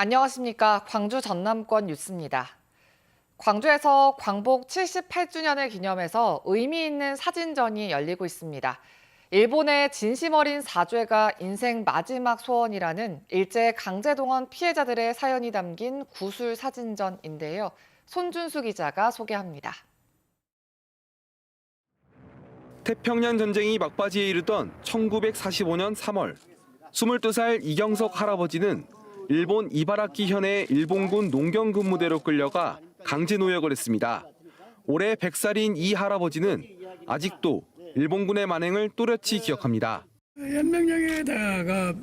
안녕하십니까. 광주 전남권 뉴스입니다. 광주에서 광복 78주년을 기념해서 의미 있는 사진전이 열리고 있습니다. 일본의 진심 어린 사죄가 인생 마지막 소원이라는 일제 강제동원 피해자들의 사연이 담긴 구술 사진전인데요. 손준수 기자가 소개합니다. 태평양 전쟁이 막바지에 이르던 1945년 3월, 22살 이경석 할아버지는 일본 이바라키 현의 일본군 농경 근무대로 끌려가 강제 노역을 했습니다. 올해 100살인 이 할아버지는 아직도 일본군의 만행을 또렷이 기억합니다. 연명령에다가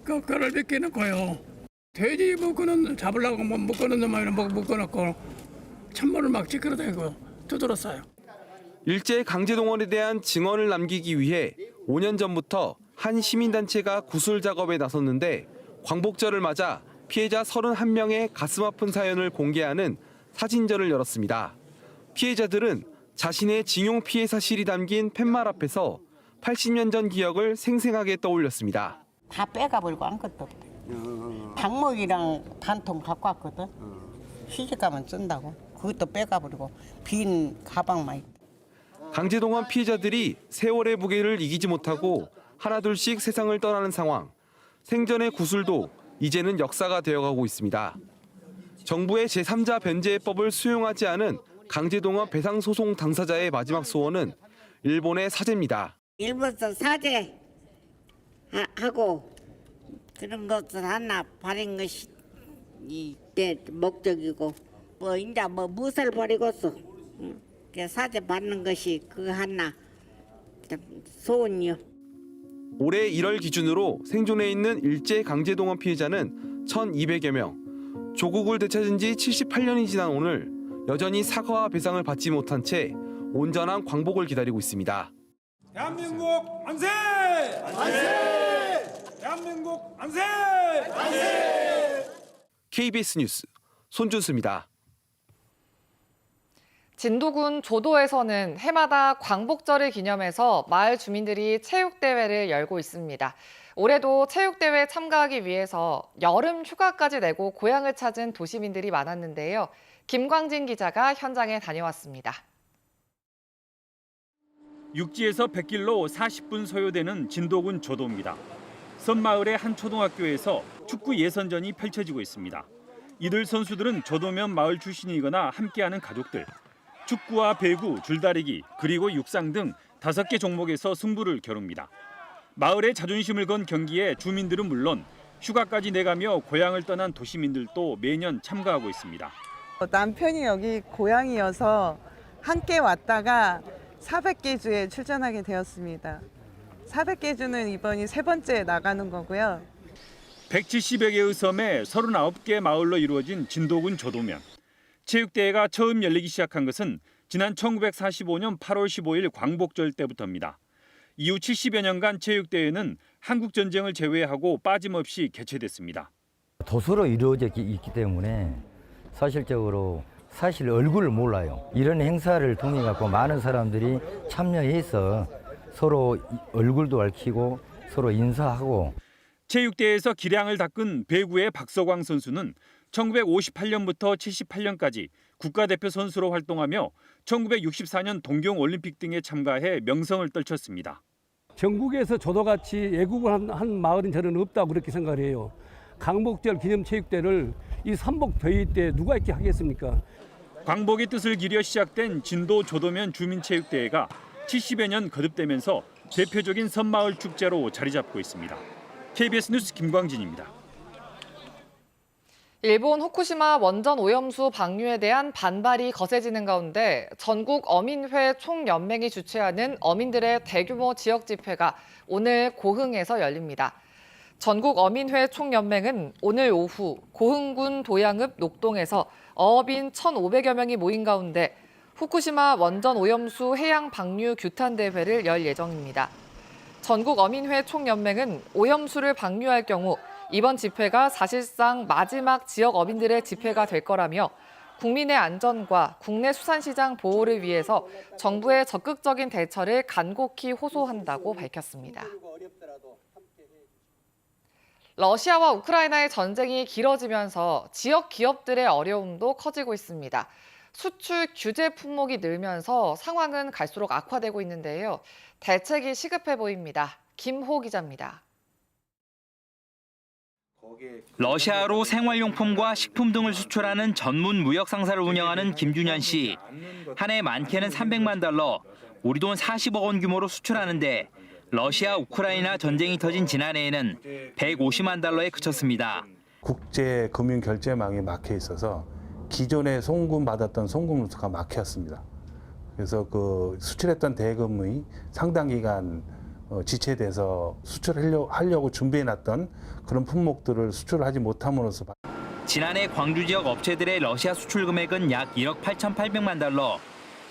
거를 벗겨놓고요. 돼지 묶어놓는 잡으려고 묶어놓는 놈만 묶어놓고 찬물을 막 찌그러대고 두드렸어요. 일제 강제동원에 대한 증언을 남기기 위해 5년 전부터 한 시민단체가 구술 작업에 나섰는데 광복절을 맞아 피해자 31명의 가슴 아픈 사연을 공개하는 사진전을 열었습니다. 피해자들은 자신의 징용 피해 사실이 담긴 팻말 앞에서 80년 전 기억을 생생하게 떠올렸습니다. 다 빼가버리고 아무것도 없대. 방목이랑 단통 갖고 왔거든. 시집가면 쓴다고. 그것도 빼가버리고 빈 가방만 있다. 강제동원 피해자들이 세월의 무게를 이기지 못하고 하나둘씩 세상을 떠나는 상황. 생전의 구술도 이제는 역사가 되어가고 있습니다. 정부의 제3자 변제법을 수용하지 않은 강제동원 배상소송 당사자의 마지막 소원은 일본의 사죄입니다. 일본서 사죄하고 그런 것을 하나 바른 것이 이내 목적이고 이제 무엇을 버리고서 사죄 받는 것이 그 하나 소원이요. 올해 1월 기준으로 생존해 있는 일제 강제동원 피해자는 1,200여 명. 조국을 되찾은 지 78년이 지난 오늘 여전히 사과와 배상을 받지 못한 채 온전한 광복을 기다리고 있습니다. 대한민국 만세! 만세! 대한민국 만세! 만세! KBS 뉴스 손준수입니다. 진도군 조도에서는 해마다 광복절을 기념해서 마을 주민들이 체육대회를 열고 있습니다. 올해도 체육대회 참가하기 위해서 여름 휴가까지 내고 고향을 찾은 도시민들이 많았는데요. 김광진 기자가 현장에 다녀왔습니다. 육지에서 100길로 40분 소요되는 진도군 조도입니다. 섬마을의 한 초등학교에서 축구 예선전이 펼쳐지고 있습니다. 이들 선수들은 조도면 마을 출신이거나 함께하는 가족들. 축구와 배구, 줄다리기, 그리고 육상 등 5개 종목에서 승부를 겨룹니다. 마을의 자존심을 건 경기에 주민들은 물론 휴가까지 내가며 고향을 떠난 도시민들도 매년 참가하고 있습니다. 남편이 여기 고향이어서 함께 왔다가 400개주에 출전하게 되었습니다. 400개주는 이번이 3번째 나가는 거고요. 170여 개의 섬에 39개 마을로 이루어진 진도군 조도면. 체육대회가 처음 열리기 시작한 것은 지난 1945년 8월 15일 광복절 때부터입니다. 이후 70여 년간 체육대회는 한국전쟁을 제외하고 빠짐없이 개최됐습니다. 도서로 이루어져 있기 때문에 사실적으로 사실 얼굴을 몰라요. 이런 행사를 통해 갖고 많은 사람들이 참여해서 서로 얼굴도 얽히고 서로 인사하고. 체육대회에서 기량을 닦은 배구의 박서광 선수는 1958년부터 78년까지 국가대표 선수로 활동하며 1964년 동경올림픽 등에 참가해 명성을 떨쳤습니다. 전국에서 조도같이 애국을 한 마을은 저는 없다고 그렇게 생각을 해요. 광복절 기념체육대회를 이 삼복대회 때 누가 이렇게 하겠습니까? 광복의 뜻을 기려 시작된 진도 조도면 주민체육대회가 70여 년 거듭되면서 대표적인 섬마을 축제로 자리 잡고 있습니다. KBS 뉴스 김광진입니다. 일본 후쿠시마 원전 오염수 방류에 대한 반발이 거세지는 가운데 전국 어민회 총연맹이 주최하는 어민들의 대규모 지역 집회가 오늘 고흥에서 열립니다. 전국 어민회 총연맹은 오늘 오후 고흥군 도양읍 녹동에서 어업인 1,500여 명이 모인 가운데 후쿠시마 원전 오염수 해양 방류 규탄 대회를 열 예정입니다. 전국 어민회 총연맹은 오염수를 방류할 경우 이번 집회가 사실상 마지막 지역 어민들의 집회가 될 거라며 국민의 안전과 국내 수산시장 보호를 위해서 정부의 적극적인 대처를 간곡히 호소한다고 밝혔습니다. 러시아와 우크라이나의 전쟁이 길어지면서 지역 기업들의 어려움도 커지고 있습니다. 수출 규제 품목이 늘면서 상황은 갈수록 악화되고 있는데요. 대책이 시급해 보입니다. 김호 기자입니다. 러시아로 생활용품과 식품 등을 수출하는 전문 무역 상사를 운영하는 김준현 씨. 한 해 많게는 300만 달러, 우리 돈 40억 원 규모로 수출하는데 러시아 우크라이나 전쟁이 터진 지난해에는 150만 달러에 그쳤습니다. 국제 금융 결제망이 막혀 있어서 기존에 송금받았던 송금수가 막혔습니다. 그래서 그 수출했던 대금의 상당 기간 지체돼서 수출하려고 준비해놨던 그런 품목들을 수출하지 못함으로써 지난해 광주 지역 업체들의 러시아 수출 금액은 약 1억 8,800만 달러.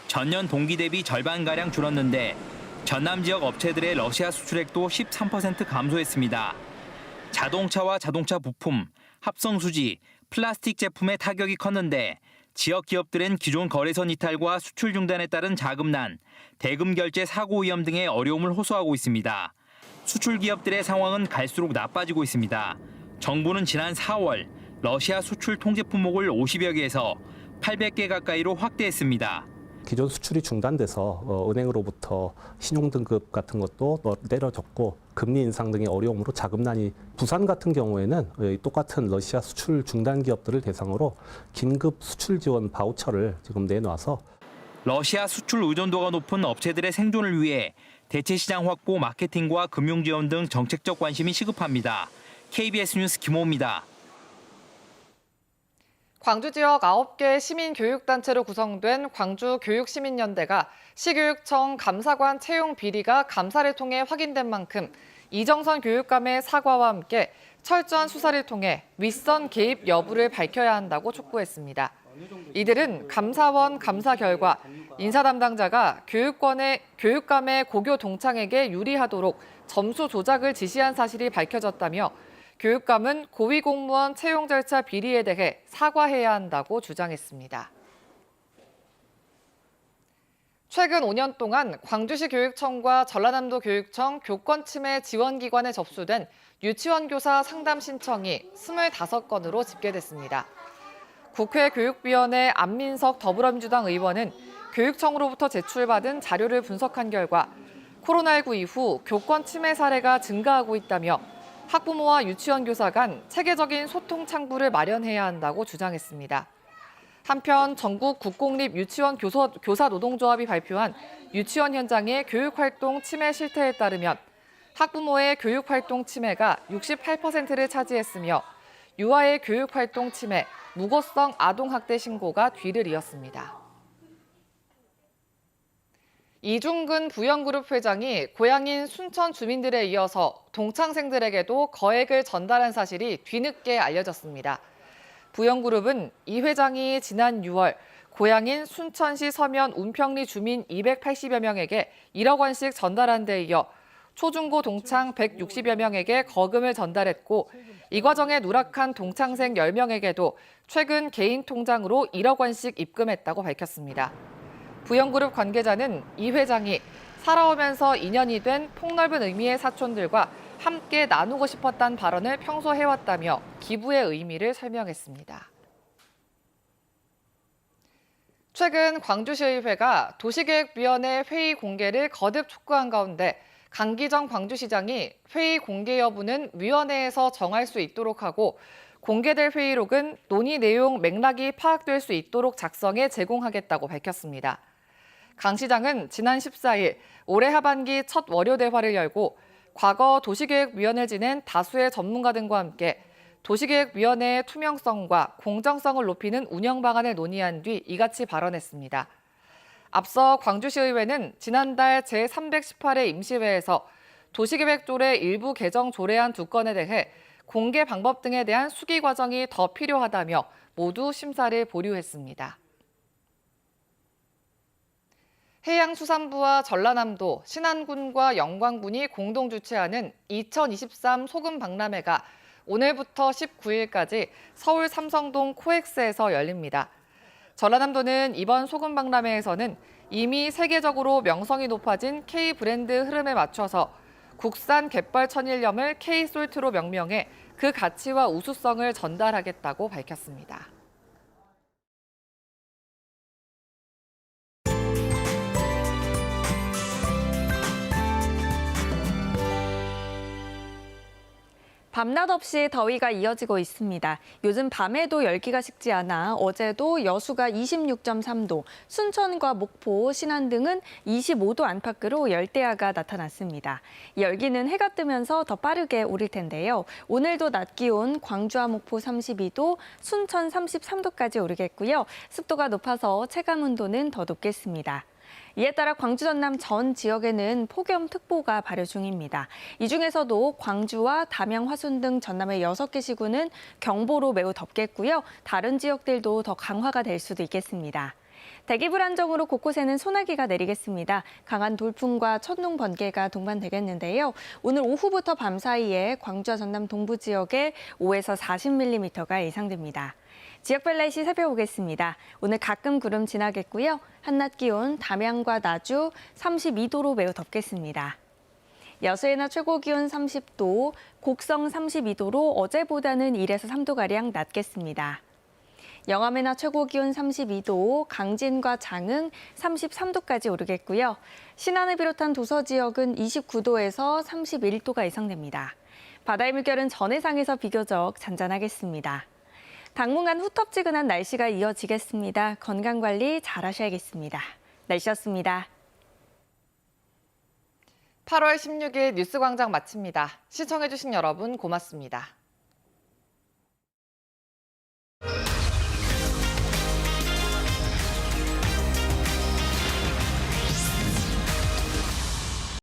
전년 동기 대비 절반가량 줄었는데 전남 지역 업체들의 러시아 수출액도 13% 감소했습니다. 자동차와 자동차 부품, 합성수지, 플라스틱 제품의 타격이 컸는데 지역 기업들은 기존 거래선 이탈과 수출 중단에 따른 자금난, 대금 결제 사고 위험 등의 어려움을 호소하고 있습니다. 수출 기업들의 상황은 갈수록 나빠지고 있습니다. 정부는 지난 4월 러시아 수출 통제 품목을 50여 개에서 800개 가까이로 확대했습니다. 기존 수출이 중단돼서 은행으로부터 신용등급 같은 것도 내려졌고 금리 인상 등의 어려움으로 자금난이 부산 같은 경우에는 똑같은 러시아 수출 중단 기업들을 대상으로 긴급 수출 지원 바우처를 지금 내놔서 러시아 수출 의존도가 높은 업체들의 생존을 위해 대체 시장 확보, 마케팅과 금융 지원 등 정책적 관심이 시급합니다. KBS 뉴스 김호입니다. 광주 지역 9개 시민교육단체로 구성된 광주교육시민연대가 시교육청 감사관 채용 비리가 감사를 통해 확인된 만큼 이정선 교육감의 사과와 함께 철저한 수사를 통해 윗선 개입 여부를 밝혀야 한다고 촉구했습니다. 이들은 감사원 감사 결과 인사 담당자가 교육감의 고교 동창에게 유리하도록 점수 조작을 지시한 사실이 밝혀졌다며 교육감은 고위공무원 채용 절차 비리에 대해 사과해야 한다고 주장했습니다. 최근 5년 동안 광주시 교육청과 전라남도 교육청 교권침해 지원기관에 접수된 유치원 교사 상담 신청이 25건으로 집계됐습니다. 국회 교육위원회 안민석 더불어민주당 의원은 교육청으로부터 제출받은 자료를 분석한 결과 코로나19 이후 교권 침해 사례가 증가하고 있다며 학부모와 유치원 교사 간 체계적인 소통 창구를 마련해야 한다고 주장했습니다. 한편 전국 국공립 유치원 교사 노동조합이 발표한 유치원 현장의 교육활동 침해 실태에 따르면 학부모의 교육활동 침해가 68%를 차지했으며 유아의 교육활동 침해, 무고성 아동학대 신고가 뒤를 이었습니다. 이중근 부영그룹 회장이 고향인 순천 주민들에 이어서 동창생들에게도 거액을 전달한 사실이 뒤늦게 알려졌습니다. 부영그룹은 이 회장이 지난 6월 고향인 순천시 서면 운평리 주민 280여 명에게 1억 원씩 전달한 데 이어 초중고 동창 160여 명에게 거금을 전달했고 이 과정에 누락한 동창생 10명에게도 최근 개인 통장으로 1억 원씩 입금했다고 밝혔습니다. 부영그룹 관계자는 이 회장이 살아오면서 인연이 된 폭넓은 의미의 사촌들과 함께 나누고 싶었다는 발언을 평소 해왔다며 기부의 의미를 설명했습니다. 최근 광주시의회가 도시계획위원회 회의 공개를 거듭 촉구한 가운데 강기정 광주시장이 회의 공개 여부는 위원회에서 정할 수 있도록 하고 공개될 회의록은 논의 내용 맥락이 파악될 수 있도록 작성해 제공하겠다고 밝혔습니다. 강 시장은 지난 14일 올해 하반기 첫 월요 대화를 열고 과거 도시계획위원을 지낸 다수의 전문가 등과 함께 도시계획위원회의 투명성과 공정성을 높이는 운영 방안을 논의한 뒤 이같이 발언했습니다. 앞서 광주시의회는 지난달 제318회 임시회에서 도시계획조례 일부 개정 조례안 2건에 대해 공개 방법 등에 대한 수기 과정이 더 필요하다며 모두 심사를 보류했습니다. 해양수산부와 전라남도, 신안군과 영광군이 공동 주최하는 2023 소금박람회가 오늘부터 19일까지 서울 삼성동 코엑스에서 열립니다. 전라남도는 이번 소금박람회에서는 이미 세계적으로 명성이 높아진 K 브랜드 흐름에 맞춰서 국산 갯벌 천일염을 K솔트로 명명해 그 가치와 우수성을 전달하겠다고 밝혔습니다. 밤낮 없이 더위가 이어지고 있습니다. 요즘 밤에도 열기가 식지 않아 어제도 여수가 26.3도, 순천과 목포, 신안 등은 25도 안팎으로 열대야가 나타났습니다. 이 열기는 해가 뜨면서 더 빠르게 오를 텐데요. 오늘도 낮 기온 광주와 목포 32도, 순천 33도까지 오르겠고요. 습도가 높아서 체감 온도는 더 높겠습니다. 이에 따라 광주 전남 전 지역에는 폭염특보가 발효 중입니다. 이 중에서도 광주와 담양, 화순 등 전남의 6개 시군은 경보로 매우 덥겠고요. 다른 지역들도 더 강화가 될 수도 있겠습니다. 대기 불안정으로 곳곳에는 소나기가 내리겠습니다. 강한 돌풍과 천둥, 번개가 동반되겠는데요. 오늘 오후부터 밤 사이에 광주와 전남 동부 지역에 5에서 40mm가 예상됩니다. 지역별 날씨 살펴보겠습니다. 오늘 가끔 구름 지나겠고요. 한낮 기온 담양과 나주 32도로 매우 덥겠습니다. 여수의 낮 최고 기온 30도, 곡성 32도로 어제보다는 1에서 3도가량 낮겠습니다. 영암의 낮 최고 기온 32도, 강진과 장흥 33도까지 오르겠고요. 신안을 비롯한 도서 지역은 29도에서 31도가 예상됩니다. 바다의 물결은 전해상에서 비교적 잔잔하겠습니다. 당분간 후텁지근한 날씨가 이어지겠습니다. 건강관리 잘 하셔야겠습니다. 날씨였습니다. 8월 16일 뉴스광장 마칩니다. 시청해주신 여러분 고맙습니다.